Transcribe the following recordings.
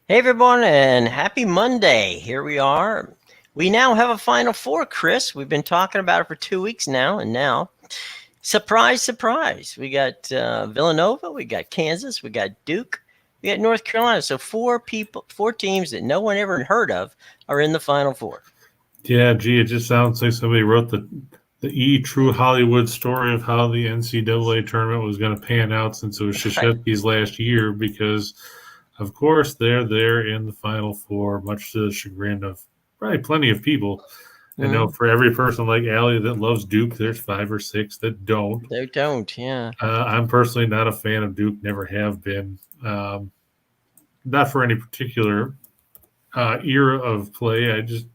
Hey everyone, and happy Monday. Here we are. We now have a Final Four, Chris. We've been talking about it for 2 weeks now, and now, surprise, surprise, we got Villanova, we got Kansas, we got Duke, we got North Carolina. So four teams that no one ever heard of are in the Final Four. Yeah, gee, it just sounds like somebody wrote the true Hollywood story of how the NCAA tournament was going to pan out since it was Right. Krzyzewski's last year, because, of course, they're there in the Final Four, much to the chagrin of probably plenty of people. I know Mm-hmm. for every person like Allie that loves Duke, there's 5 or 6 that don't. They don't, yeah. I'm personally not a fan of Duke, never have been. Not for any particular era of play. I just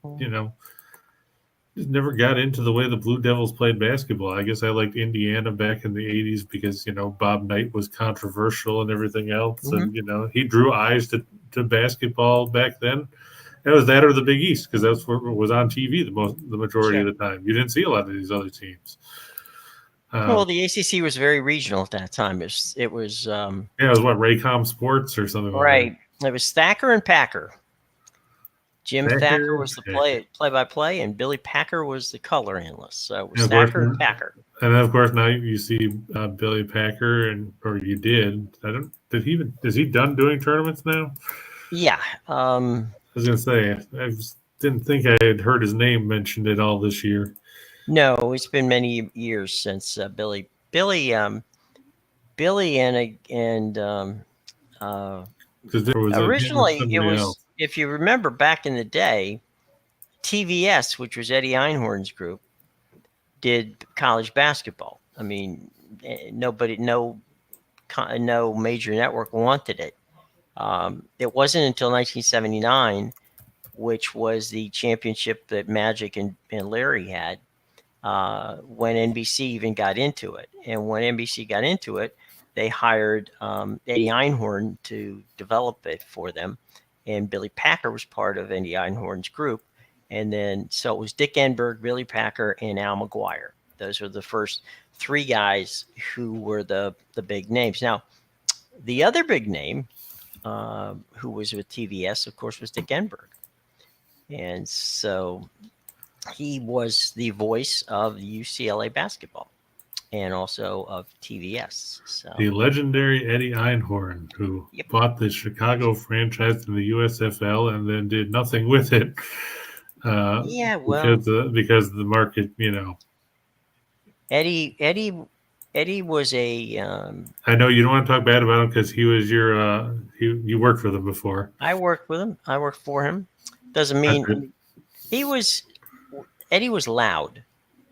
never got into the way the Blue Devils played basketball. I guess I liked Indiana back in the 80s because, Bob Knight was controversial and everything else. Mm-hmm. And, he drew eyes to basketball back then. It was that or the Big East because that's what was on TV the majority of Sure. the time. You didn't see a lot of these other teams. Well, Um, the ACC was very regional at that time. It was yeah, it was what, Raycom Sports or something like that. right. It was Thacker and Packer. Jim Thacker Packer, was the Packer. play-by-play, and Billy Packer was the color analyst. So it And was of course, Thacker and Packer. and then of course now you see Billy Packer, or you did. I don't. Did he even? Is he done doing tournaments now? Yeah. I was gonna say I didn't think I had heard his name mentioned at all this year. No, it's been many years since Billy uh, Because there was him and originally it somebody was, else. if you remember back in the day, TVS, which was Eddie Einhorn's group, did college basketball. I mean, no major network wanted it. It wasn't until 1979, which was the championship that Magic and Larry had, when NBC even got into it. And when NBC got into it, they hired Eddie Einhorn to develop it for them. And Billy Packer was part of Eddie Einhorn's group. And then, so it was Dick Enberg, Billy Packer, and Al McGuire. Those were the first three guys who were the big names. Now, the other big name, who was with TVS, of course, was Dick Enberg. And so he was the voice of UCLA basketball and also of TVS. So, The legendary Eddie Einhorn, who yep. bought the Chicago franchise in the USFL and then did nothing with it Yeah, well, because the market, Eddie was a. I know you don't want to talk bad about him because he was you worked with him before. I worked with him. I worked for him. Doesn't That's mean, I it. mean, he was Eddie was loud.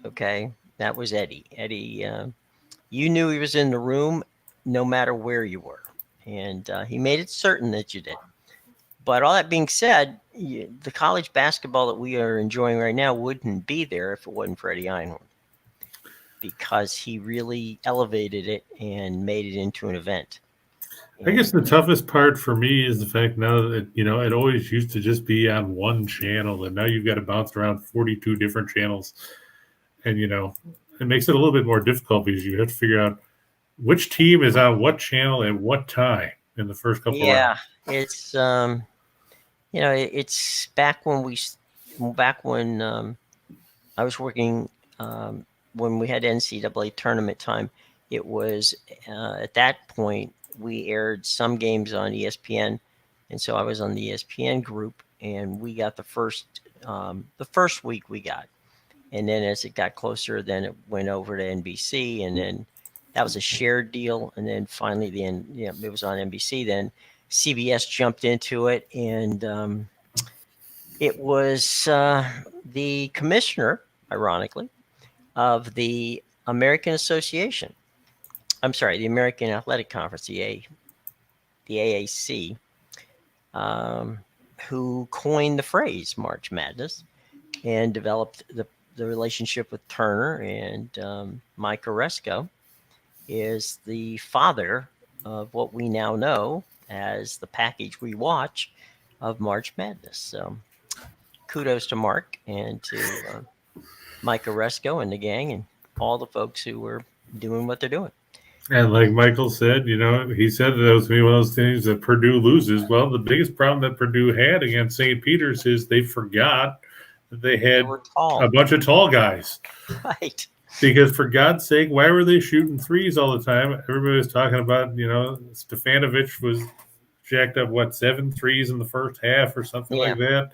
Okay, that was Eddie. Eddie, you knew he was in the room, no matter where you were, and he made it certain that you did. But all that being said, the college basketball that we are enjoying right now wouldn't be there if it wasn't for Eddie Einhorn, because he really elevated it and made it into an event. I guess And the toughest part for me is the fact now that it always used to just be on one channel, and now you've got to bounce around 42 different channels, and it makes it a little bit more difficult because you have to figure out which team is on what channel at what time in the first couple rounds. yeah, it's it's back when I was working, when we had NCAA tournament time. It was, at that point we aired some games on ESPN, and so I was on the ESPN group, and we got the first week we got, and then as it got closer, then it went over to NBC, and then that was a shared deal, and then finally it was on NBC. Then CBS jumped into it, and it was the commissioner, ironically, of the American Association. I'm sorry, the American Athletic Conference, the AAC, um, who coined the phrase March Madness and developed the relationship with Turner, and Mike Oresco is the father of what we now know as the package we watch of March Madness. So kudos to Mark and to Mike Oresco and the gang and all the folks who were doing what they're doing. And like Michael said, he said that was going to be one of those things that Purdue loses. Well, the biggest problem that Purdue had against St. Peter's is they forgot that they They had were tall. a bunch of tall guys. Right. Because for God's sake, why were they shooting threes all the time? Everybody was talking about, Stefanovic was jacked up, 7 threes in the first half or something Yeah. like that.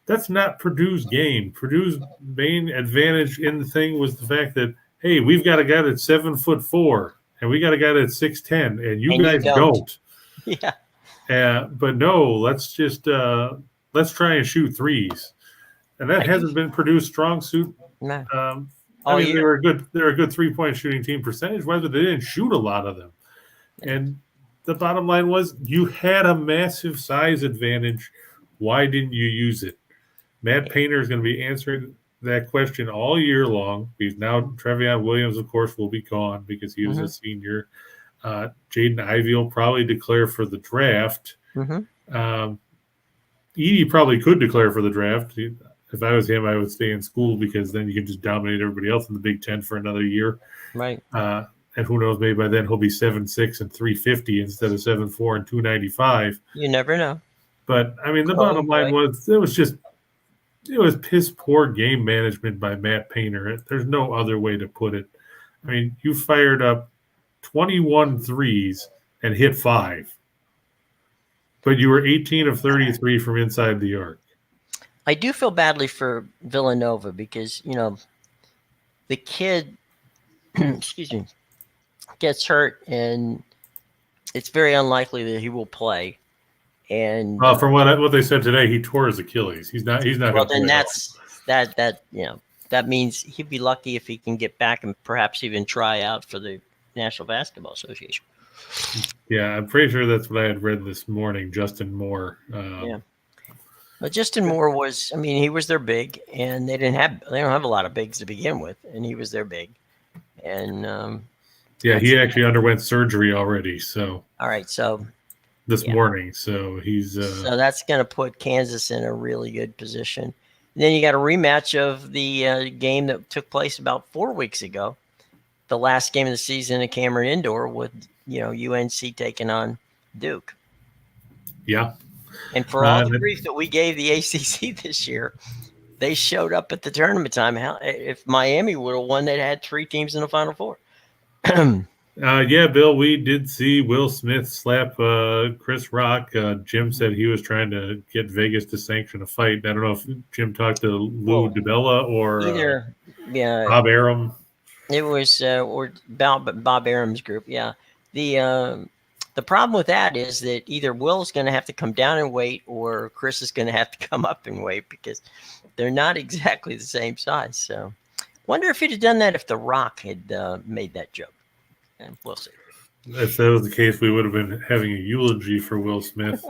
That's not Purdue's game. Purdue's main advantage in the thing was the fact that, hey, we've got a guy that's 7'4", and we got a guy that's 6'10", and you guys don't. Yeah. But no, let's try and shoot threes, and that hasn't been Purdue's strong suit. No. I mean, they're a good 3-point shooting team percentage-wise, but they didn't shoot a lot of them. And the bottom line was you had a massive size advantage. Why didn't you use it? Matt Painter is going to be answering that question all year long. Because now Trevion Williams, of course, will be gone because he was a senior. Jaden Ivey will probably declare for the draft. Edie probably could declare for the draft. If I was him, I would stay in school because then you can just dominate everybody else in the Big Ten for another year. Right. And who knows, maybe by then he'll be 7'6" and 350 instead of 7'4" and 295. You never know. But I mean, the bottom line was it was piss poor game management by Matt Painter. There's no other way to put it. I mean, you fired up 21 threes and hit 5, but you were 18 of 33 from inside the arc. I do feel badly for Villanova because, the kid, excuse me, gets hurt and it's very unlikely that he will play. And from what they said today, he tore his Achilles. He's not. Well, then that means he'd be lucky if he can get back and perhaps even try out for the National Basketball Association. Yeah, I'm pretty sure that's what I had read this morning. Justin Moore. Yeah. But Justin Moore he was their big, and they don't have a lot of bigs to begin with, and he was their big. And he actually underwent surgery already. So all right, so this morning, so he's so that's going to put Kansas in a really good position. And then you got a rematch of the game that took place about 4 weeks ago, the last game of the season at Cameron Indoor with UNC taking on Duke. Yeah. And for all the grief that we gave the ACC this year, they showed up at the tournament time. If Miami would have won, they'd had 3 teams in the Final Four. Yeah, Bill, we did see Will Smith slap Chris Rock. Jim said he was trying to get Vegas to sanction a fight. I don't know if Jim talked to Lou DiBella or Bob Arum. It was or Bob Arum's group. Yeah. The problem with that is that either Will's going to have to come down in weight or Chris is going to have to come up in weight because they're not exactly the same size. So wonder if he'd have done that if The Rock had made that joke. And we'll see. If that was the case, we would have been having a eulogy for Will Smith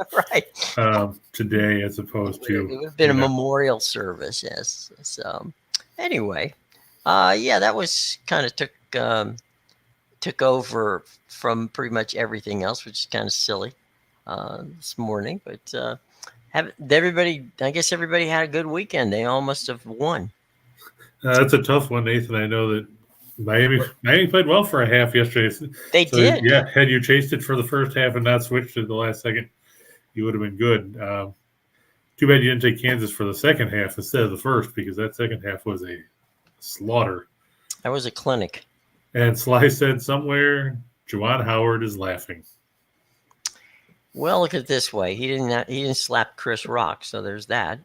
today as opposed to... It would have been a memorial service, yes. So anyway, that was kind of took over from pretty much everything else, which is kind of silly this morning. But I guess everybody had a good weekend. They all must have won. That's a tough one, Nathan. I know that Miami played well for a half yesterday. They did. Yeah, had you chased it for the first half and not switched to the last second, you would have been good. Too bad you didn't take Kansas for the second half instead of the first, because that second half was a slaughter. That was a clinic. And Sly said somewhere, Juwan Howard is laughing. Well, look at it this way. He didn't slap Chris Rock, so there's that,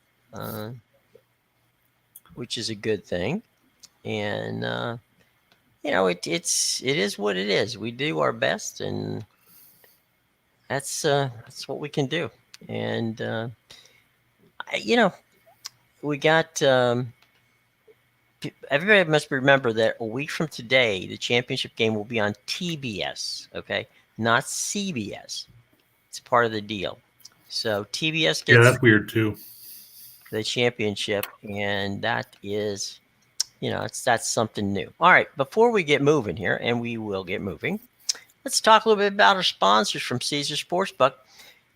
which is a good thing. And it is what it is. We do our best, and that's what we can do. And we got everybody must remember that a week from today, the championship game will be on TBS. Okay, not CBS. It's part of the deal. So TBS gets that's weird too. The championship, and that is. That's something new. All right, before we get moving here, and we will get moving, let's talk a little bit about our sponsors from Caesar Sportsbook.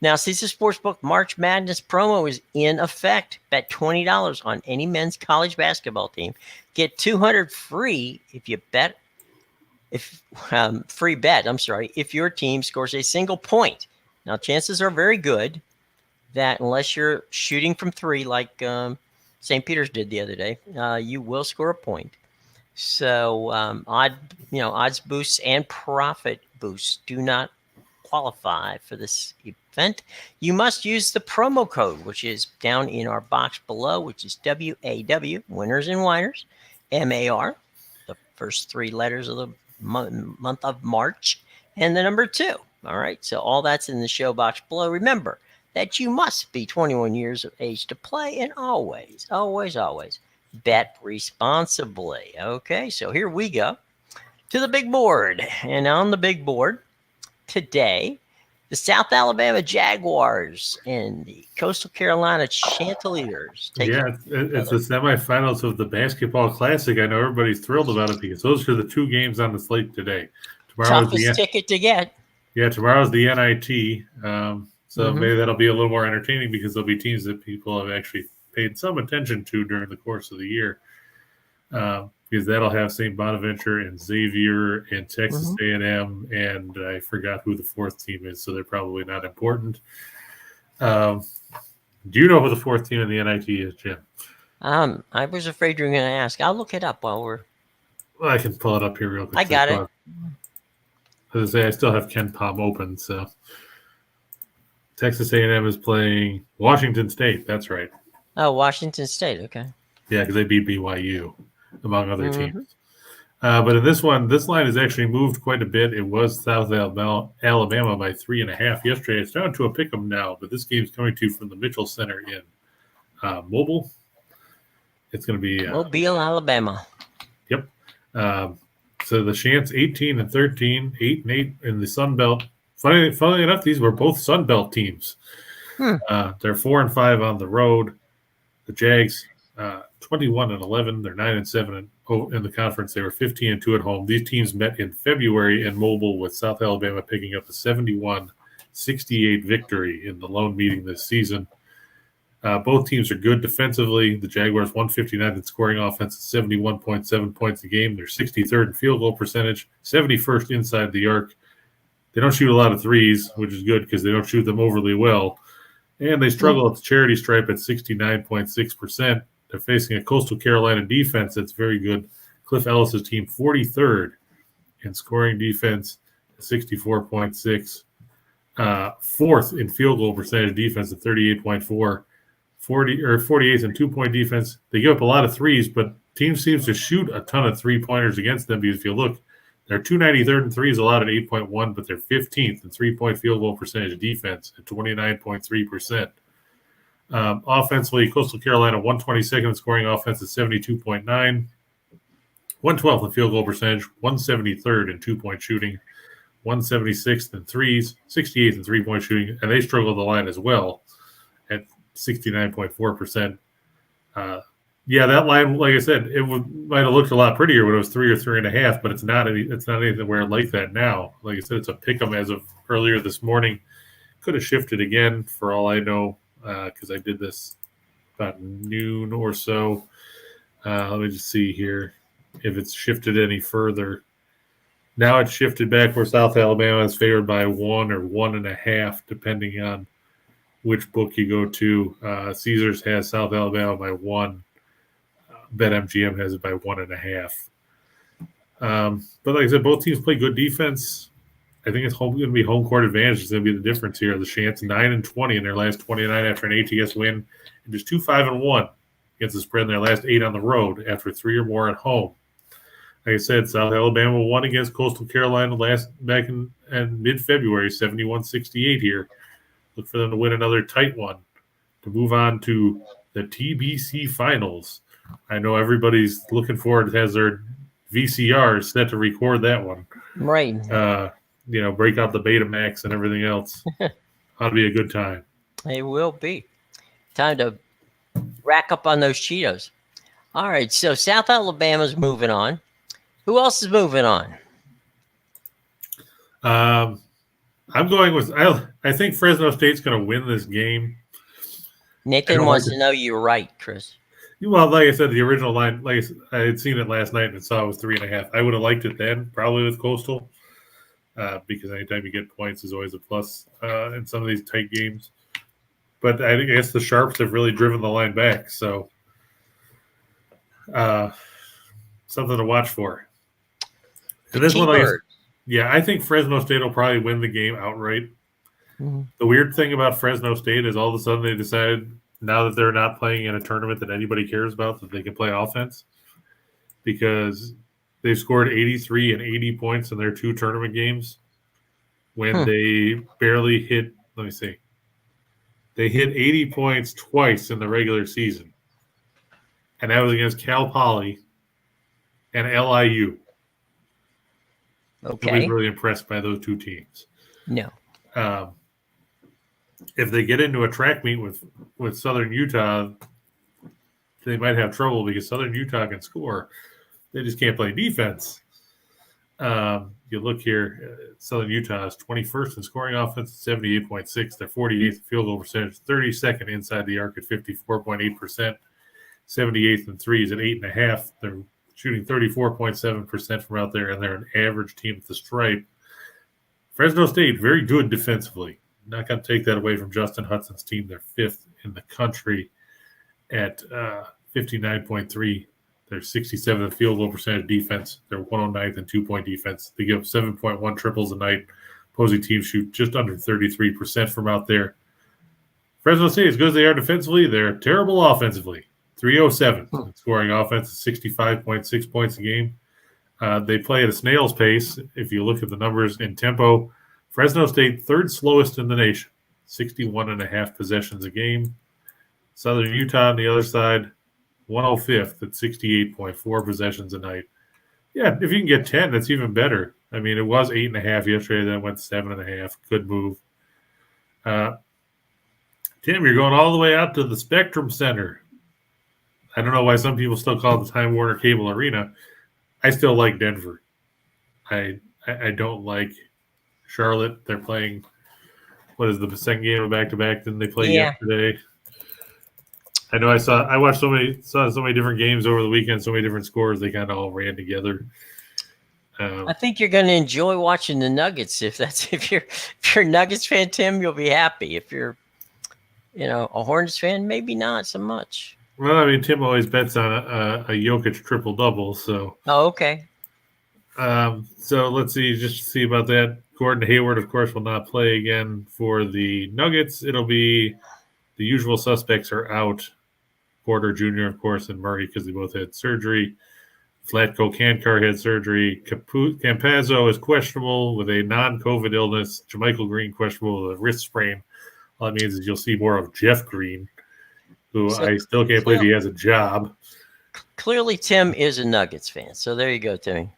Now, Caesar Sportsbook March Madness promo is in effect. Bet $20 on any men's college basketball team. Get $200 free if free bet, I'm sorry, if your team scores a single point. Now, chances are very good that unless you're shooting from three like St. Peter's did the other day, you will score a point. So odds boosts and profit boosts do not qualify for this event. You must use the promo code, which is down in our box below, which is WAW, Winners and Winers, MAR, the first three letters of the month of March, and the number 2. All right, so all that's in the show box below. Remember that you must be 21 years of age to play, and always, always, always bet responsibly. Okay, so here we go to the big board. And on the big board today, the South Alabama Jaguars and the Coastal Carolina Chanticleers. It's the semifinals of the basketball classic. I know everybody's thrilled about it because those are the 2 games on the slate today. Toughest ticket to get. Yeah, tomorrow's the NIT. So maybe that'll be a little more entertaining because there'll be teams that people have actually paid some attention to during the course of the year. Because that'll have St. Bonaventure and Xavier and Texas A&M, and I forgot who the 4th team is, so they're probably not important. Do you know who the 4th team in the NIT is, Jim? I was afraid you were going to ask. I'll look it up while we're... Well, I can pull it up here real quick. I got it. As I say, I still have Ken Palm open, so... Texas A&M is playing Washington State. That's right. Oh, Washington State. Okay. Yeah, because they beat BYU, among other teams. But in this one, this line has actually moved quite a bit. It was South Alabama by 3.5 yesterday. It's down to a pick 'em now, but this game's coming to you from the Mitchell Center in Mobile. It's going to be Mobile, Alabama. Yep. So the Chants 18-13, 8-8 in the Sun Belt. Funnily enough, these were both Sun Belt teams. They're 4-5 on the road. The Jags 21-11. They're 9-7 in the conference. They were 15-2 at home. These teams met in February in Mobile, with South Alabama picking up a 71-68 victory in the lone meeting this season. Both teams are good defensively. The Jaguars 159th in scoring offense, 71.7 points a game. They're 63rd in field goal percentage, 71st inside the arc. They don't shoot a lot of threes, which is good because they don't shoot them overly well. And they struggle at the charity stripe at 69.6%. They're facing a Coastal Carolina defense that's very good. Cliff Ellis's team 43rd in scoring defense, 64.6. 4th in field goal percentage defense at 38.4. 48th in 2-point defense. They give up a lot of threes, but team seems to shoot a ton of 3-pointers against them because if you look, they're 293rd in threes allowed at 8.1, but they're 15th in 3-point field goal percentage defense at 29.3%. Offensively, Coastal Carolina 122nd in scoring offense at 72.9, 112th in field goal percentage, 173rd in 2-point shooting, 176th in threes, 68th in 3-point shooting, and they struggle the line as well at 69.4%. Yeah, that line, like I said, might have looked a lot prettier when it was 3 or 3.5, but it's not anywhere like that now. Like I said, it's a pick 'em as of earlier this morning. Could have shifted again for all I know, because I did this about noon or so. Let me just see here if it's shifted any further. Now it's shifted back where South Alabama is favored by 1 or 1.5, depending on which book you go to. Caesars has South Alabama by 1. BetMGM has it by 1.5. But like I said, both teams play good defense. I think it's going to be home court advantage. It's going to be the difference here. The Chants 9-20 in their last 29 after an ATS win, and just 2-5-1 against the spread in their last 8 on the road after 3 or more at home. Like I said, South Alabama won against Coastal Carolina back in mid-February, 71-68 here. Look for them to win another tight one to move on to the TBC Finals. I know everybody's looking forward, has their VCR set to record that one. Right. Break out the Betamax and everything else. Ought to be a good time. It will be. Time to rack up on those Cheetos. All right, so South Alabama's moving on. Who else is moving on? I'm going with I think Fresno State's going to win this game. Nathan wants to know you're right, Chris. Well, like I said, the original line, I had seen it last night and saw it was 3.5. I would have liked it then, probably with Coastal, because anytime you get points is always a plus in some of these tight games. But I guess the Sharps have really driven the line back, so something to watch for. And this one, I think Fresno State will probably win the game outright. Mm-hmm. The weird thing about Fresno State is all of a sudden they decided, now that they're not playing in a tournament that anybody cares about, that they can play offense, because they've scored 83 and 80 points in their 2 tournament games when they barely hit, let me see, they hit 80 points twice in the regular season. And that was against Cal Poly and LIU. Okay. Nobody's really impressed by those 2 teams. No. If they get into a track meet with Southern Utah, they might have trouble because Southern Utah can score. They just can't play defense. You look here, Southern Utah is 21st in scoring offense, 78.6. They're 48th field goal percentage, 32nd inside the arc at 54.8%, 78th in threes at 8.5. They're shooting 34.7% from out there, and they're an average team at the stripe. Fresno State, very good defensively. Not going to take that away from Justin Hudson's team. They're 5th in the country at 59.3. They're 67th field goal percentage defense. They're 109th in 2-point defense. They give 7.1 triples a night. Opposing teams shoot just under 33% from out there. Fresno State, as good as they are defensively, they're terrible offensively. 307 scoring offense, 65.6 points a game. They play at a snail's pace. If you look at the numbers in tempo, Fresno State, 3rd slowest in the nation, 61.5 possessions a game. Southern Utah on the other side, 105th at 68.4 possessions a night. Yeah, if you can get 10, that's even better. I mean, it was 8.5 yesterday, then it went 7.5. Good move. Tim, you're going all the way out to the Spectrum Center. I don't know why some people still call it the Time Warner Cable Arena. I still like Denver. I don't like Charlotte. They're playing, what is the second game of back-to-back? Didn't they play yesterday? I know I watched so many different games over the weekend, so many different scores. They kind of all ran together. I think you're going to enjoy watching the Nuggets. If you're a Nuggets fan, Tim, you'll be happy. If you're, a Hornets fan, maybe not so much. Well, I mean, Tim always bets on a Jokic triple-double, so. Oh, okay. So let's see about that. Gordon Hayward, of course, will not play again for the Nuggets. It'll be the usual suspects are out. Porter Jr., of course, and Murray because they both had surgery. Vlatko Kankar had surgery. Campazzo is questionable with a non-COVID illness. JaMychal Green questionable with a wrist sprain. All that means is you'll see more of Jeff Green, who I still can't believe he has a job. Clearly, Tim is a Nuggets fan. So there you go, Timmy.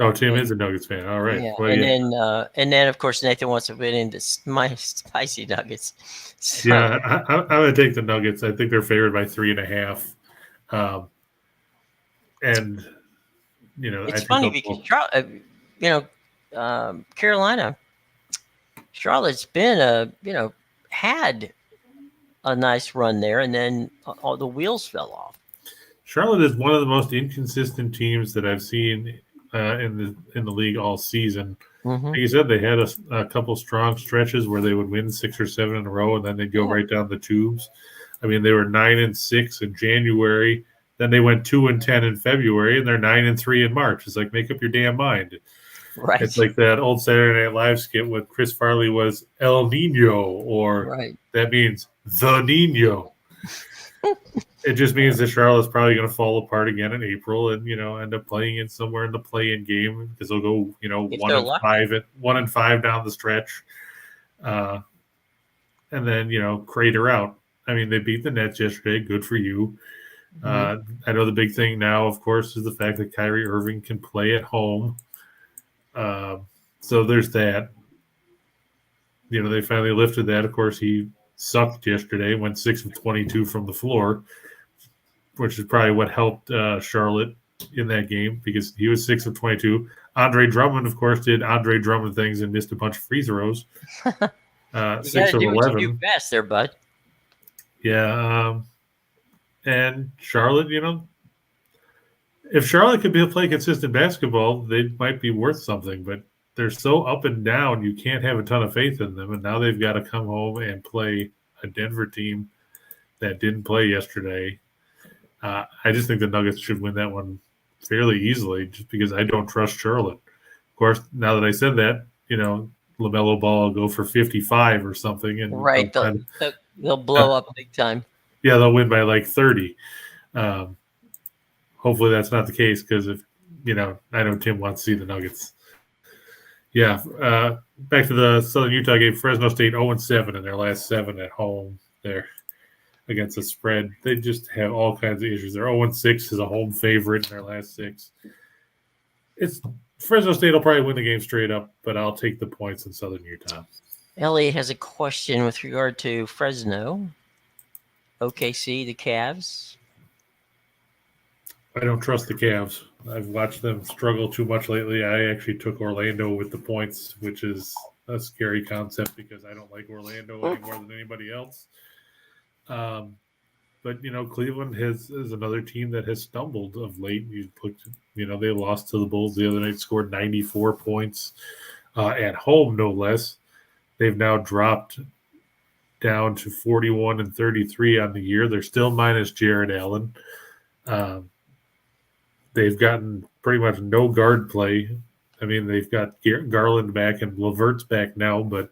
Oh, Tim is a Nuggets fan. All right. Yeah. Well, and then of course Nathan wants to fit into my spicy Nuggets. So. Yeah, I'm going to take the Nuggets. I think they're favored by 3.5. And it's funny because Carolina, Charlotte's been had a nice run there, and then all the wheels fell off. Charlotte is one of the most inconsistent teams that I've seen in the league all season. Mm-hmm. Like you said, they had a couple strong stretches where they would win 6 or 7 in a row, and then they'd go right down the tubes. I mean, they were 9-6 in January. Then they went 2-10 in February, and they're 9-3 in March. It's like, make up your damn mind. Right. It's like that old Saturday Night Live skit with Chris Farley was El Nino, or that means the Nino. It just means that Charlotte's probably going to fall apart again in April, and end up playing in somewhere in the play-in game because they'll go 1-5 down the stretch, and then crater out. I mean, they beat the Nets yesterday. Good for you. I know the big thing now, of course, is the fact that Kyrie Irving can play at home. So there's that. They finally lifted that. Of course, he sucked yesterday, went 6 of 22 from the floor, which is probably what helped Charlotte in that game because he was 6 of 22. Andre Drummond, of course, did Andre Drummond things and missed a bunch of free throws. 6 of 11. You do best there, bud. Yeah. And Charlotte, if Charlotte could play consistent basketball, they might be worth something, but they're so up and down, you can't have a ton of faith in them. And now they've got to come home and play a Denver team that didn't play yesterday. I just think the Nuggets should win that one fairly easily just because I don't trust Charlotte. Of course, now that I said that, LaMelo Ball will go for 55 or something. And Right. They'll blow up big time. Yeah, they'll win by like 30. Hopefully that's not the case because I know Tim wants to see the Nuggets. Yeah, back to the Southern Utah game. Fresno State 0-7 in their last 7 at home there against the spread. They just have all kinds of issues. They're 0-6 as a home favorite in their last 6. Fresno State will probably win the game straight up, but I'll take the points in Southern Utah. Elliot has a question with regard to Fresno, OKC, the Cavs. I don't trust the Cavs. I've watched them struggle too much lately. I actually took Orlando with the points, which is a scary concept because I don't like Orlando any more than anybody else. But Cleveland is another team that has stumbled of late. They lost to the Bulls the other night, scored 94 points at home, no less. They've now dropped down to 41-33 on the year. They're still minus Jared Allen. They've gotten pretty much no guard play. I mean, they've got Garland back and LeVert's back now, but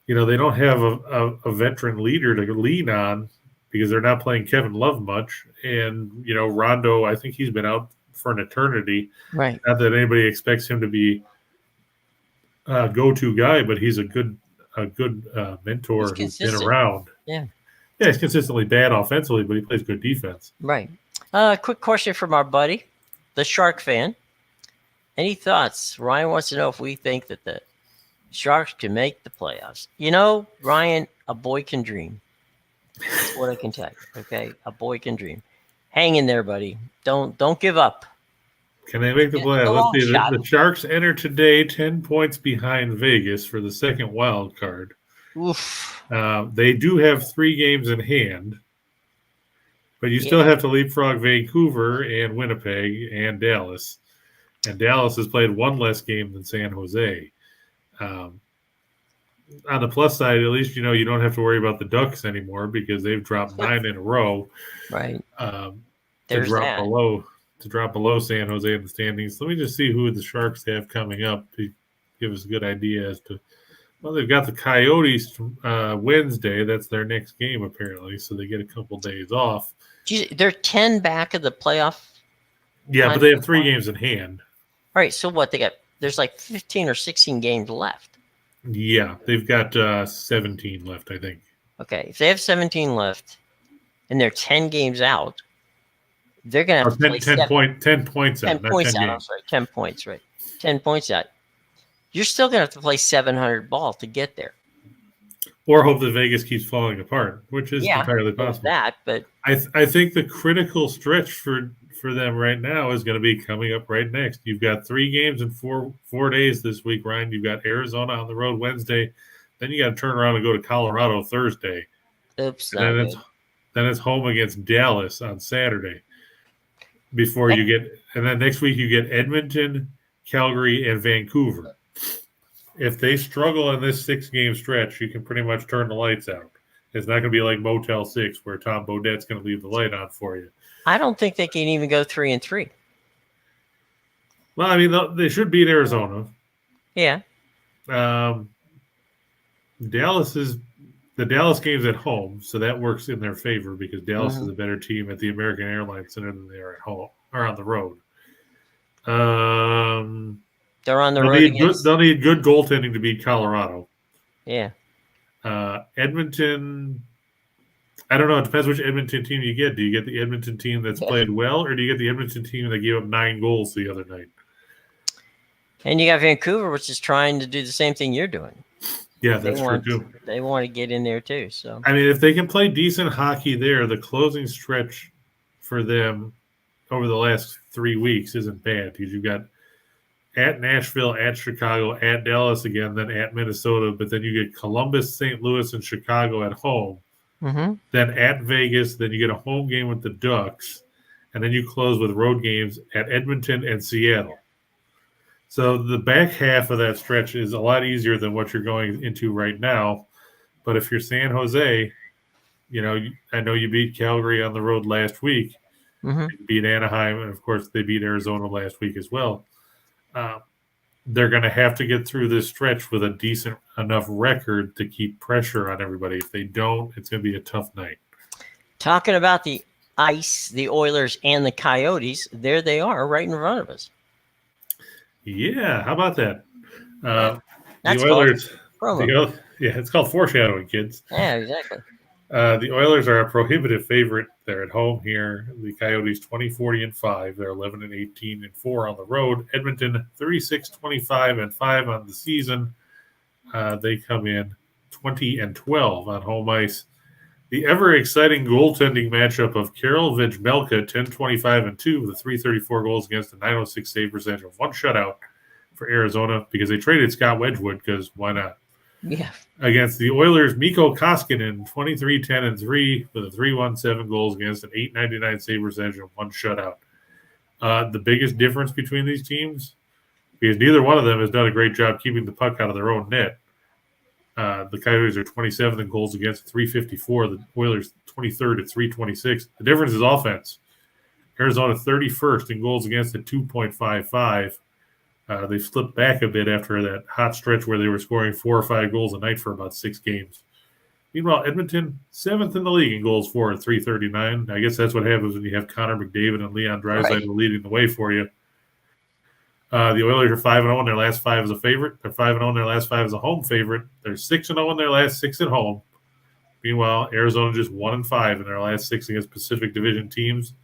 they don't have a veteran leader to lean on because they're not playing Kevin Love much. And Rondo, I think he's been out for an eternity. Right. Not that anybody expects him to be a go-to guy, but he's a good mentor who's been around. Yeah, he's consistently bad offensively, but he plays good defense. Right. Quick question from our buddy, the Shark fan. Any thoughts? Ryan wants to know if we think that the Sharks can make the playoffs. Ryan, a boy can dream. That's what I can tell you. Okay, a boy can dream. Hang in there, buddy. Don't give up. Can they make the playoffs? Let's see. The Sharks enter today 10 points behind Vegas for the second wild card. Oof. They do have 3 games in hand, but you still have to leapfrog Vancouver and Winnipeg and Dallas. And Dallas has played 1 less game than San Jose. On the plus side, at least you don't have to worry about the Ducks anymore because they've dropped 9 in a row. Right. To drop below San Jose in the standings. Let me just see who the Sharks have coming up to give us a good idea as to. Well, they've got the Coyotes Wednesday. That's their next game apparently, so they get a couple days off. They're 10 back of the playoff. Yeah, but they have 3 games in hand. All right, so what they got? There's like 15 or 16 games left. Yeah, they've got 17 left, I think. Okay, if they have 17 left, and they're 10 games out, they're going to have to play 10 points out. 10 points out. I'm sorry, 10 points, right? 10 points out. You're still going to have to play 700 ball to get there. Or hope that Vegas keeps falling apart, which is entirely possible. But I think the critical stretch for them right now is going to be coming up right next. You've got 3 games in 4 days this week, Ryan. You've got Arizona on the road Wednesday. Then you got to turn around and go to Colorado Thursday. Oops. And then it's home against Dallas on Saturday. And then next week you get Edmonton, Calgary, and Vancouver. If they struggle in this 6-game stretch, you can pretty much turn the lights out. It's not going to be like Motel 6 where Tom Baudette's going to leave the light on for you. I don't think they can even go 3-3. Well, I mean, they should beat Arizona. Yeah. The Dallas game's at home, so that works in their favor because Dallas is a better team at the American Airlines Center than they are at home or on the road. They're on the road. They'll need good goaltending to beat Colorado. Yeah. Edmonton, I don't know. It depends which Edmonton team you get. Do you get the Edmonton team that's played well, or do you get the Edmonton team that gave up 9 goals the other night? And you got Vancouver, which is trying to do the same thing you're doing. Yeah, that's true too. They want to get in there too. So I mean, if they can play decent hockey there, the closing stretch for them over the last 3 weeks isn't bad because you've got at Nashville, at Chicago, at Dallas again, then at Minnesota, but then you get Columbus, St. Louis, and Chicago at home. Mm-hmm. then at Vegas, then you get a home game with the Ducks, and then you close with road games at Edmonton and Seattle. So the back half of that stretch is a lot easier than what you're going into right now. But if you're San Jose, I know you beat Calgary on the road last week, Mm-hmm. you beat Anaheim, and of course they beat Arizona last week as well. Uh, they're going to have to get through this stretch with a decent enough record to keep pressure on everybody. If they don't, it's going to be a tough night. Talking about the Ice, the Oilers, and the Coyotes, there they are right in front of us. Yeah, how about that? That's The Oilers, called promo. it's called foreshadowing, kids. Yeah, exactly. The Oilers are a prohibitive favorite. They're at home here. The Coyotes 20-40-5. They're 11-18-4 on the road. Edmonton 36-25-5 on the season. They come in 20-12 on home ice. The ever exciting goaltending matchup of Karel Vejmelka 10-25-2 with a 334 goals against a 906 save percentage of one shutout for Arizona because they traded Scott Wedgwood because why not? Yeah. Against the Oilers, Mikko Koskinen 23-10-3 with a 317 goals against an 899 save percentage and one shutout. The biggest difference between these teams, because neither one of them has done a great job keeping the puck out of their own net. The Coyotes are 27th in goals against 354. The Oilers 23rd at 326. The difference is offense. Arizona 31st in goals against at 2.55. They slipped back a bit after that hot stretch where they were scoring 4 or 5 goals a night for about 6 games. Meanwhile, Edmonton, 7th in the league in goals for at 339. I guess that's what happens when you have Connor McDavid and Leon Draisaitl leading the way for you. The Oilers are 5-0 in their last 5 as a favorite. They're 5-0 in their last 5 as a home favorite. They're 6-0 in their last 6 at home. Meanwhile, Arizona just 1-5 in their last 6 against Pacific Division teams.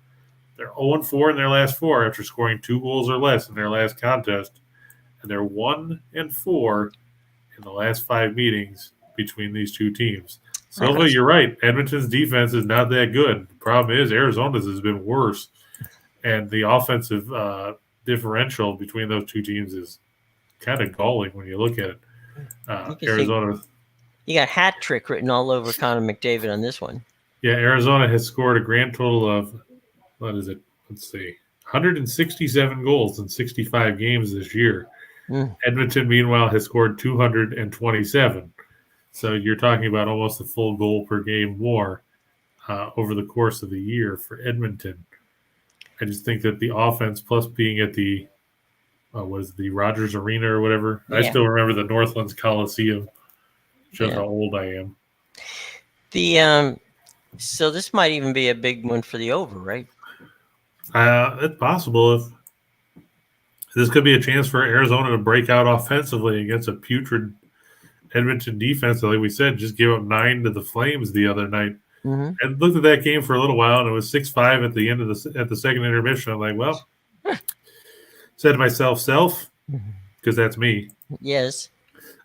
They're 0-4 in their last 4 after scoring 2 goals or less in their last contest. And they're 1-4 in the last 5 meetings between these two teams. Silva, you're right. Edmonton's defense is not that good. The problem is Arizona's has been worse. And the offensive differential between those two teams is kind of galling when you look at it. Arizona. You got hat trick written all over Connor McDavid on this one. Yeah, Arizona has scored a grand total of, let's see, 167 goals in 65 games this year. Edmonton, meanwhile, has scored 227. So you're talking about almost a full goal per game more over the course of the year for Edmonton. I just think that the offense, plus being at the the Rogers Arena or whatever. Yeah. I still remember the Northlands Coliseum. Shows how old I am. So this might even be a big one for the over, right? It's possible. If this could be a chance for Arizona to break out offensively against a putrid Edmonton defense. Like we said, just gave up 9 to the Flames the other night. Mm-hmm. I looked at that game for a little while, and it was 6-5 at the end of the second intermission. I'm like, well, said to myself, because that's me. Yes.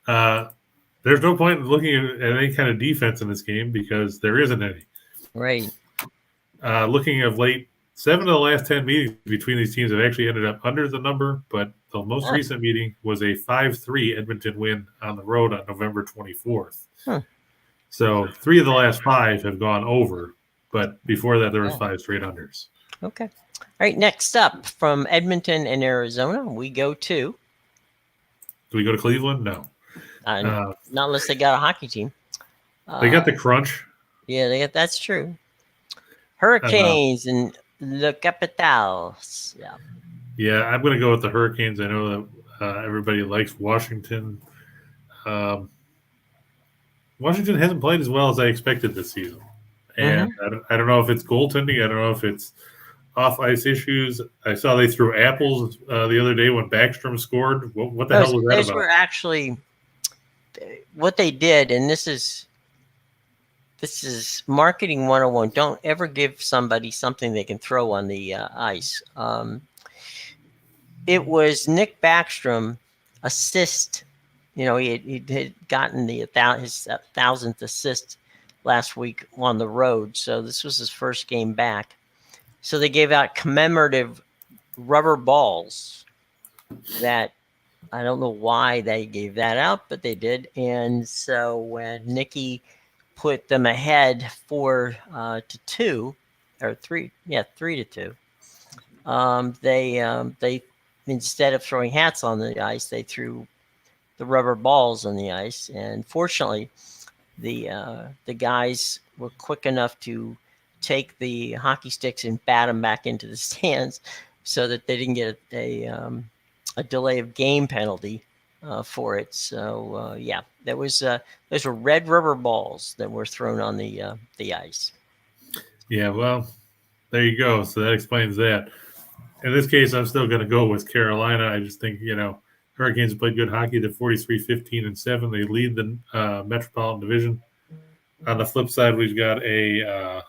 There's no point in looking at any kind of defense in this game because there isn't any. Right. Looking of late, 7 of the last 10 meetings between these teams have actually ended up under the number, but the most recent meeting was a 5-3 Edmonton win on the road on November 24th. So 3 of the last 5 have gone over, but before that there was 5 straight unders. Okay. All right, next up from Edmonton and Arizona, we go to... Do we go to Cleveland? No. Not unless they got a hockey team. They got the crunch. Yeah, that's true. Hurricanes and the Capitals. Yeah, I'm going to go with the Hurricanes. I know that everybody likes Washington. Washington hasn't played as well as I expected this season. And I don't know if it's goaltending. I don't know if it's off-ice issues. I saw they threw apples the other day when Backstrom scored. What the hell was that about? Those were actually what they did, and this is marketing 101. Don't ever give somebody something they can throw on the ice. It was Nick Backstrom assist. He had gotten his 1,000th assist last week on the road, so this was his first game back. So they gave out commemorative rubber balls that I don't know why they gave that out, but they did. And so when Nicky put them ahead 4-2 or 3-2. They instead of throwing hats on the ice, they threw the rubber balls on the ice, and fortunately, the guys were quick enough to take the hockey sticks and bat them back into the stands, so that they didn't get a delay of game penalty for it. So yeah, those were red rubber balls that were thrown on the ice. Yeah, well, there you go. So that explains that. In this case, I'm still going to go with Carolina. I just think, Hurricanes have played good hockey. They're 43-15-7. They lead the Metropolitan Division. On the flip side, we've got a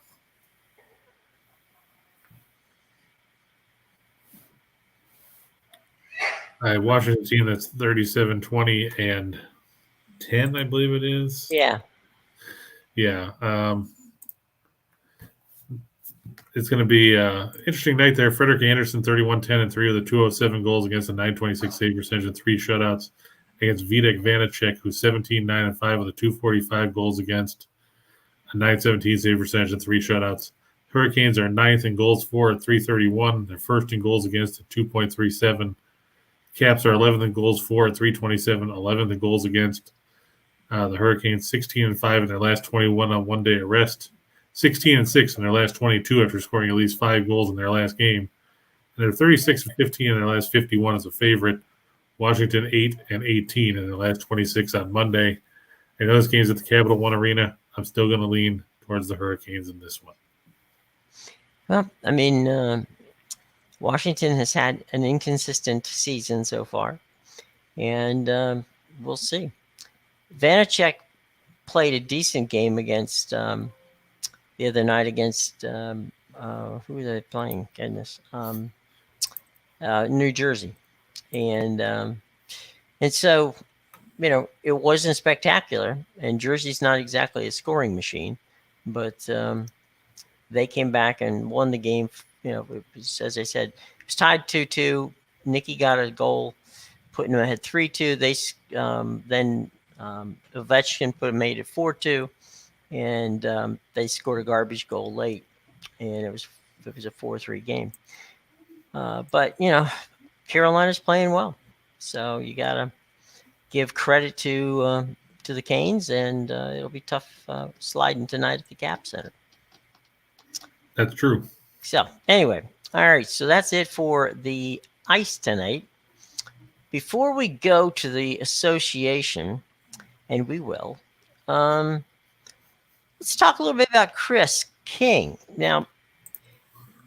Washington team that's 37-20-10, I believe it is. Yeah. Yeah. It's going to be an interesting night there. Frederick Anderson, 31-10-3 with a 207 goals against a 926 save percentage and 3 shutouts against Vitek Vanacek, who's 17-9-5 with a 245 goals against a 917 save percentage and 3 shutouts. Hurricanes are 9th in goals for at 331. They're first in goals against at 2.37. Caps are 11th in goals for at 327, 11th in goals against. The Hurricanes 16-5 in their last 21 on one-day arrest. 16-6 in their last 22 after scoring at least 5 goals in their last game. And they're 36-15 in their last 51 as a favorite. Washington 8-18 in their last 26 on Monday. I know this game's at the Capital One Arena. I'm still going to lean towards the Hurricanes in this one. Well, I mean, Washington has had an inconsistent season so far, and we'll see. Vanacek played a decent game against the other night against who were they playing? Goodness, New Jersey, and so it wasn't spectacular. And Jersey's not exactly a scoring machine, but they came back and won the game. It was, as I said, it was tied 2-2. Nicky got a goal, putting them ahead 3-2. They then Ovechkin made it 4-2. And they scored a garbage goal late, and it was a 4-3 game. But Carolina's playing well, so you gotta give credit to the Canes, and it'll be tough sliding tonight at the Cap Center. That's true. So anyway, all right. So that's it for the ice tonight. Before we go to the association, and we will. Let's talk a little bit about Chris King. Now,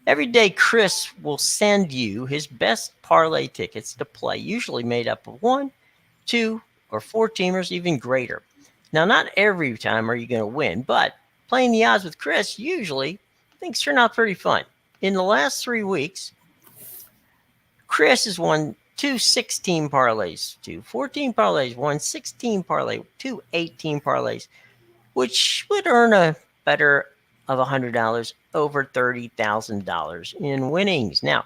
every day Chris will send you his best parlay tickets to play, usually made up of 1, 2, or 4 teamers, even greater. Now, not every time are you going to win, but playing the odds with Chris, usually things turn out pretty fun. In the last 3 weeks, Chris has won 2 16 parlays, 2 14 parlays, 1 16 parlay, 2 18 parlays, which would earn a better of $100, over $30,000 in winnings. Now,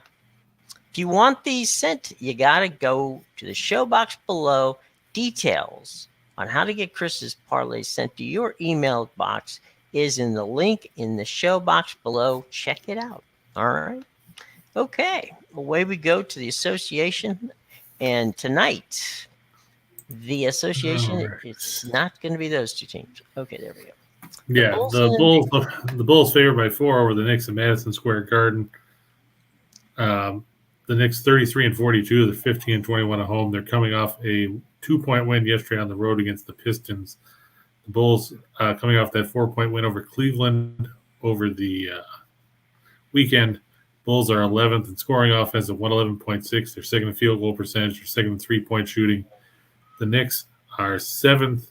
if you want these sent, you got to go to the show box below. Details on how to get Chris's parlays sent to your email box is in the link in the show box below. Check it out. All right. Okay. Away we go to the association. And tonight, the association, it's not going to be those 2 teams. Okay, there we go. Yeah, the Bulls favored by 4 over the Knicks at Madison Square Garden. The Knicks 33-42, they're 15-21 at home. They're coming off a 2-point win yesterday on the road against the Pistons. The Bulls coming off that 4-point win over Cleveland over the weekend. Bulls are 11th in scoring offense at 111.6. They're second in field goal percentage. They're second in 3-point shooting. The Knicks are 7th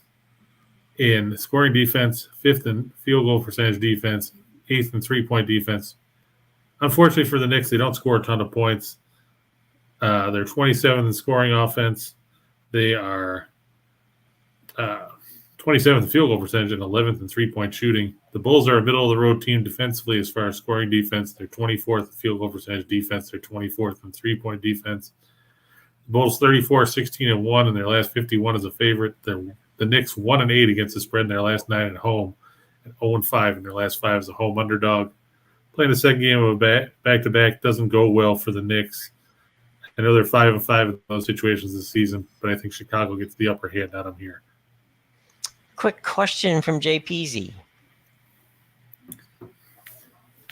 in scoring defense, 5th in field goal percentage defense, 8th in 3-point defense. Unfortunately for the Knicks, they don't score a ton of points. They're 27th in scoring offense. They are 27th in field goal percentage and 11th in 3-point shooting. The Bulls are a middle-of-the-road team defensively as far as scoring defense. They're 24th in field goal percentage defense. They're 24th in 3-point defense. The Bulls 34-16-1 in their last 51 as a favorite. The Knicks 1-8 against the spread in their last 9 at home. and 0-5 in their last 5 as a home underdog. Playing the second game of a back-to-back doesn't go well for the Knicks. I know they're 5-5 in those situations this season, but I think Chicago gets the upper hand on them here. Quick question from JPZ.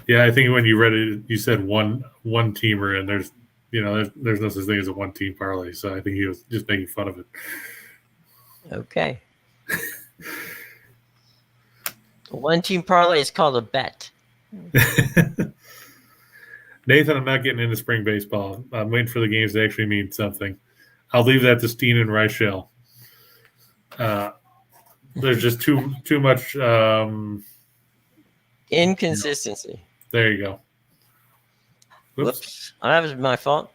Yeah, I think when you read it, you said one teamer, and there's no such thing as a one team parlay. So I think he was just making fun of it. Okay. One team parlay is called a bet. Nathan, I'm not getting into spring baseball. I'm waiting for the games to actually mean something. I'll leave that to Steen and Reichel. There's just too much inconsistency. There you go. Whoops. That was my fault.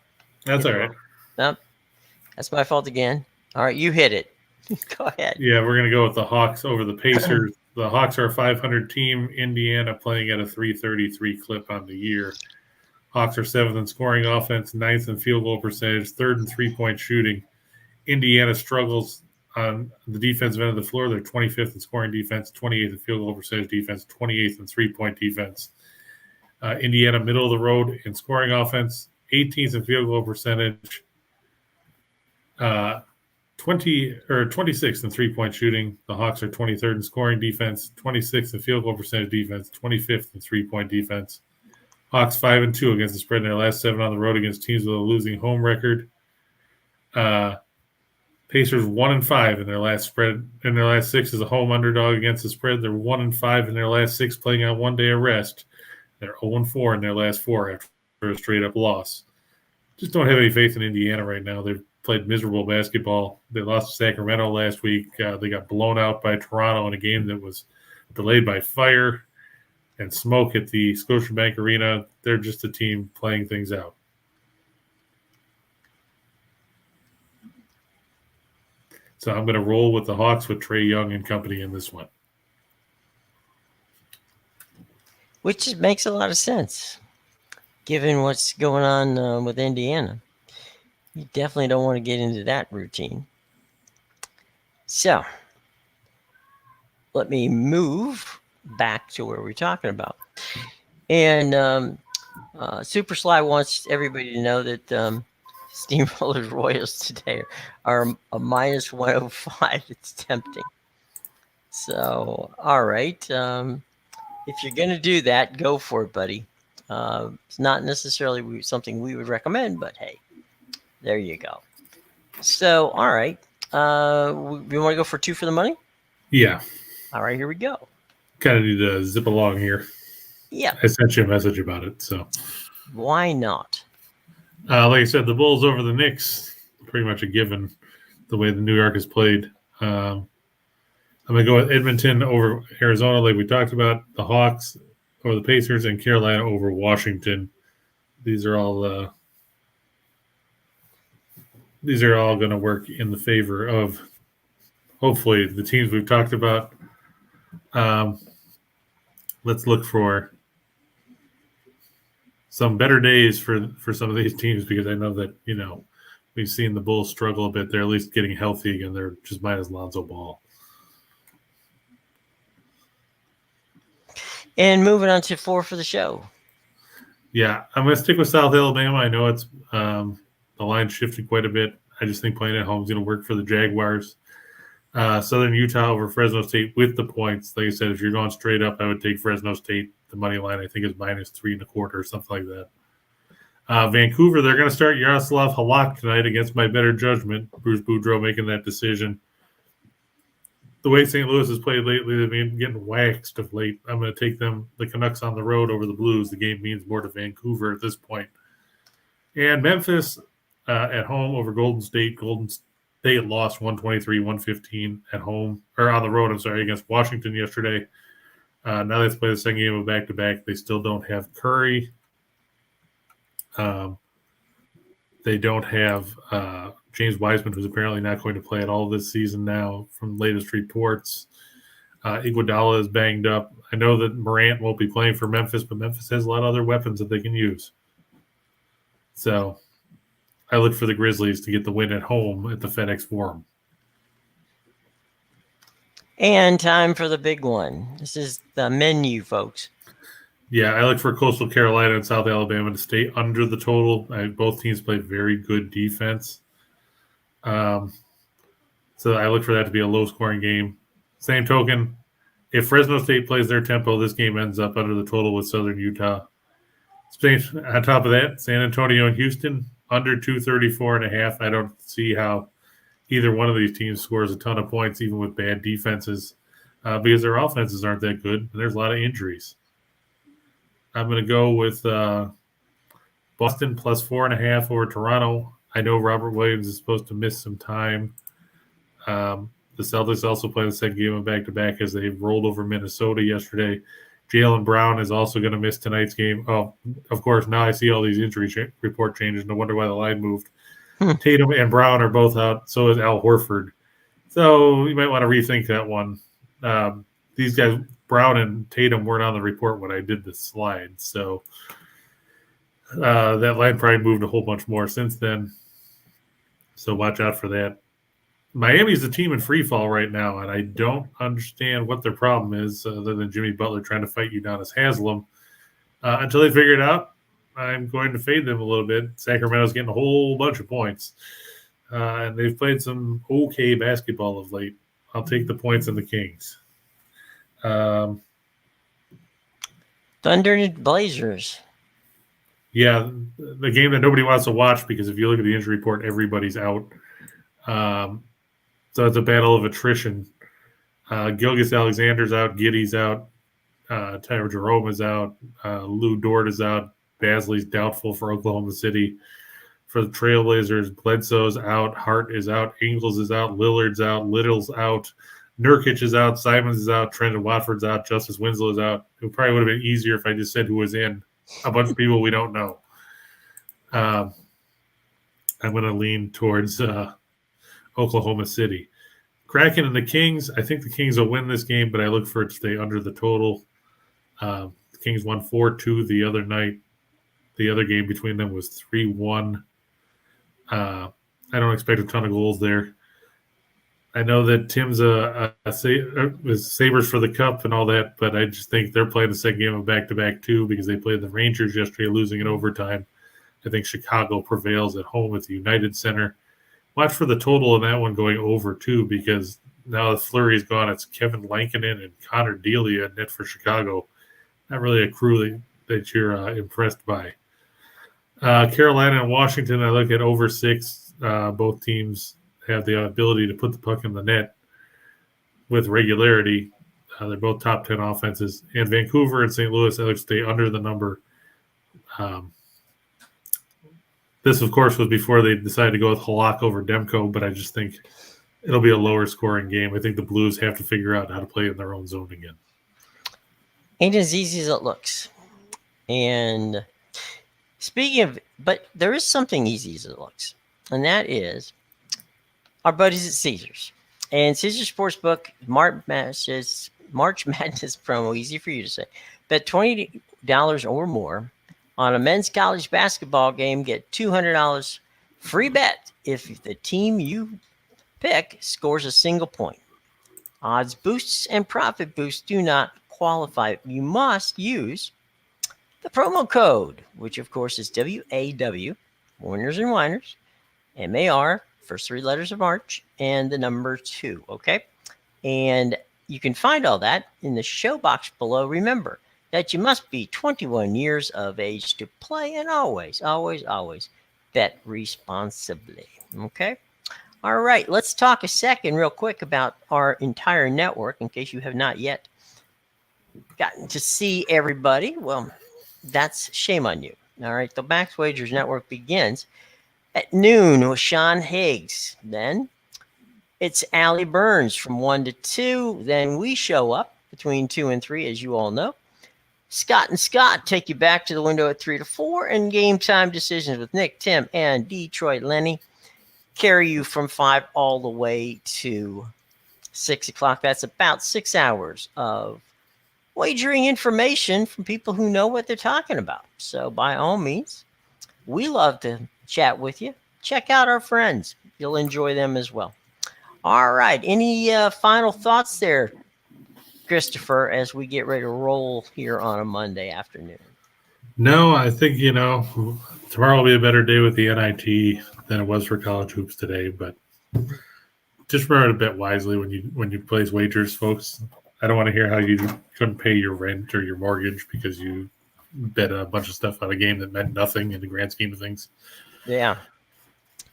That's all right. Nope. That's my fault again. All right, you hit it. Go ahead. Yeah, we're going to go with the Hawks over the Pacers. The Hawks are a 500 team. Indiana playing at a 333 clip on the year. Hawks are 7th in scoring offense, 9th in field goal percentage, 3rd in three-point shooting. Indiana struggles on the defensive end of the floor. They're 25th in scoring defense, 28th in field goal percentage defense, 28th in three-point defense. Indiana, middle of the road in scoring offense, 18th in field goal percentage, 26th in three-point shooting. The Hawks are 23rd in scoring defense, 26th in field goal percentage defense, 25th in three-point defense. Hawks 5-2 against the spread in their last 7 on the road against teams with a losing home record. Pacers 1-5 in their last spread. In their last 6 as a home underdog against the spread. They're 1-5 in their last 6 playing on 1 day of rest. They're 0-4 in their last 4 after a straight-up loss. Just don't have any faith in Indiana right now. They've played miserable basketball. They lost to Sacramento last week. They got blown out by Toronto in a game that was delayed by fire and smoke at the Scotiabank Arena. They're just a team playing things out. So I'm going to roll with the Hawks with Trae Young and company in this one. Which makes a lot of sense, given what's going on with Indiana. You definitely don't want to get into that routine. So, let me move back to where we're talking about. And Super Sly wants everybody to know that Steamrollers Royals today are a minus 105. It's tempting. So, all right. If you're going to do that, go for it, buddy. It's not necessarily something we would recommend, but hey, there you go. So, all right. We want to go for 2 for the money? Yeah. All right, here we go. Kind of need to zip along here. Yeah. I sent you a message about it, so. Why not? Like I said, the Bulls over the Knicks, pretty much a given, the way the New York has played. I'm going to go with Edmonton over Arizona, like we talked about, the Hawks over the Pacers, and Carolina over Washington. These are all going to work in the favor of, hopefully, the teams we've talked about. Let's look for some better days for some of these teams, because I know that, we've seen the Bulls struggle a bit. They're at least getting healthy again. They're just minus Lonzo Ball. And moving on to 4 for the show. Yeah, I'm going to stick with South Alabama. I know it's the line shifted quite a bit. I just think playing at home is going to work for the Jaguars. Southern Utah over Fresno State with the points. Like I said, if you're going straight up, I would take Fresno State. The money line, I think, is minus 3.25 or something like that. Vancouver, they're going to start Yaroslav Halak tonight against my better judgment. Bruce Boudreau making that decision. The way St. Louis has played lately, they've been getting waxed of late. I'm going to take the Canucks on the road over the Blues. The game means more to Vancouver at this point. And Memphis at home over Golden State. Golden State lost 123-115 at home, or on the road, against Washington yesterday. Now they have to play the second game of back-to-back. They still don't have Curry. They don't have James Wiseman, who's apparently not going to play at all this season now from latest reports. Iguodala is banged up. I know that Morant won't be playing for Memphis, but Memphis has a lot of other weapons that they can use. So I look for the Grizzlies to get the win at home at the FedEx Forum. And time for the big one. This is the menu, folks. Yeah, I look for Coastal Carolina and South Alabama to stay under the total. Both teams play very good defense. Um, so I look for that to be a low scoring game. Same token, if Fresno State plays their tempo, this game ends up under the total with Southern Utah. On top of that, San Antonio and Houston under 234.5. I don't see how either one of these teams scores a ton of points, even with bad defenses, because their offenses aren't that good. And there's a lot of injuries. I'm going to go with Boston plus 4.5 over Toronto. I know Robert Williams is supposed to miss some time. The Celtics also play the second game of back-to-back as they rolled over Minnesota yesterday. Jaylen Brown is also going to miss tonight's game. Oh, of course, now I see all these injury report changes. No wonder why the line moved. Tatum and Brown are both out. So is Al Horford. So you might want to rethink that one. These guys, Brown and Tatum, weren't on the report when I did the slide. So that line probably moved a whole bunch more since then. So watch out for that. Miami's the team in free fall right now, and I don't understand what their problem is other than Jimmy Butler trying to fight you down as Haslam. Until they figure it out, I'm going to fade them a little bit. Sacramento's getting a whole bunch of points, and they've played some okay basketball of late. I'll take the points in the Kings. Thunder and Blazers. Yeah, the game that nobody wants to watch because if you look at the injury report, everybody's out. So it's a battle of attrition. Gilgeous Alexander's out. Giddy's out. Tyler Jerome is out. Lou Dort is out. Basley's doubtful for Oklahoma City. For the Trailblazers, Bledsoe's out. Hart is out. Ingles is out. Lillard's out. Little's out. Nurkic is out. Simons is out. Trendon Watford's out. Justice Winslow is out. It probably would have been easier if I just said who was in. A bunch of people we don't know. I'm going to lean towards Oklahoma City. Kraken and the Kings. I think the Kings will win this game, but I look for it to stay under the total. The Kings won 4-2 the other night. The other game between them was 3-1. I don't expect a ton of goals there. I know that Tim's Sabres for the Cup and all that, but I just think they're playing the second game of back-to-back too because they played the Rangers yesterday, losing in overtime. I think Chicago prevails at home at the United Center. Watch for the total in that one going over, too, because now the Flurry's gone. It's Kevin Lankinen and Connor Delia net for Chicago. Not really a crew that you're impressed by. Carolina and Washington, I look at over 6. Both teams have the ability to put the puck in the net with regularity. They're both top 10 offenses. And Vancouver and St. Louis, I look to stay under the number. This, of course, was before they decided to go with Halak over Demko, but I just think it'll be a lower scoring game. I think the Blues have to figure out how to play in their own zone again. Ain't as easy as it looks. And speaking of, but there is something easy as it looks, and that is our buddies at Caesars. And Caesars Sportsbook, March Madness promo, easy for you to say. Bet $20 or more on a men's college basketball game, get $200 free bet if the team you pick scores a single point. Odds boosts and profit boosts do not qualify. You must use the promo code, which of course is WAW, Winners and Winers, MAR, first 3 letters of March, and the number 2, okay? And you can find all that in the show box below. Remember that you must be 21 years of age to play, and always, always, always bet responsibly. Okay? All right, let's talk a second real quick about our entire network in case you have not yet gotten to see everybody. Well, that's shame on you. All right, the Max Wagers Network begins at noon with Sean Higgs. Then it's Allie Burns from 1 to 2. Then we show up between 2 and 3, as you all know. Scott and Scott take you back to the window at 3 to 4, and game time decisions with Nick, Tim, and Detroit Lenny carry you from 5 all the way to 6 o'clock. That's about 6 hours of wagering information from people who know what they're talking about. So by all means, we love to chat with you. Check out our friends. You'll enjoy them as well. All right. Any final thoughts there, Christopher, as we get ready to roll here on a Monday afternoon? No, I think, tomorrow will be a better day with the NIT than it was for college hoops today. But just remember to bet wisely when you place wagers, folks. I don't want to hear how you couldn't pay your rent or your mortgage because you bet a bunch of stuff on a game that meant nothing in the grand scheme of things. Yeah.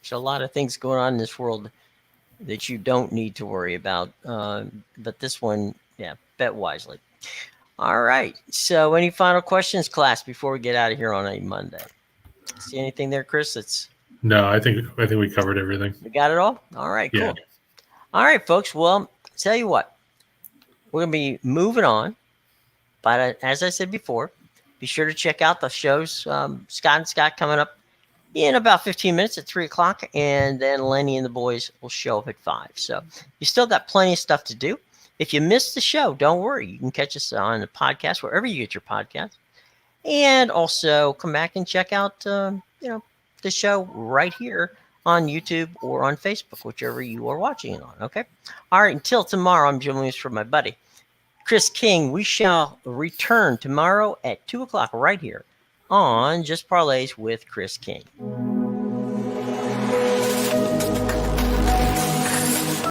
There's a lot of things going on in this world that you don't need to worry about. But this one, yeah, bet wisely. All right. So, any final questions, class, before we get out of here on a Monday? See anything there, Chris? No, I think we covered everything. We got it all. All right, cool. Yeah. All right, folks. Well, tell you what, we're gonna be moving on. But as I said before, be sure to check out the shows. Scott and Scott coming up in about 15 minutes at 3 o'clock, and then Lenny and the boys will show up at 5. So you still got plenty of stuff to do. If you missed the show, don't worry. You can catch us on the podcast, wherever you get your podcast. And also come back and check out, the show right here on YouTube or on Facebook, whichever you are watching it on. Okay. All right. Until tomorrow, I'm Jim Williams for my buddy Chris King. We shall return tomorrow at 2 o'clock right here on Just Parlays with Chris King.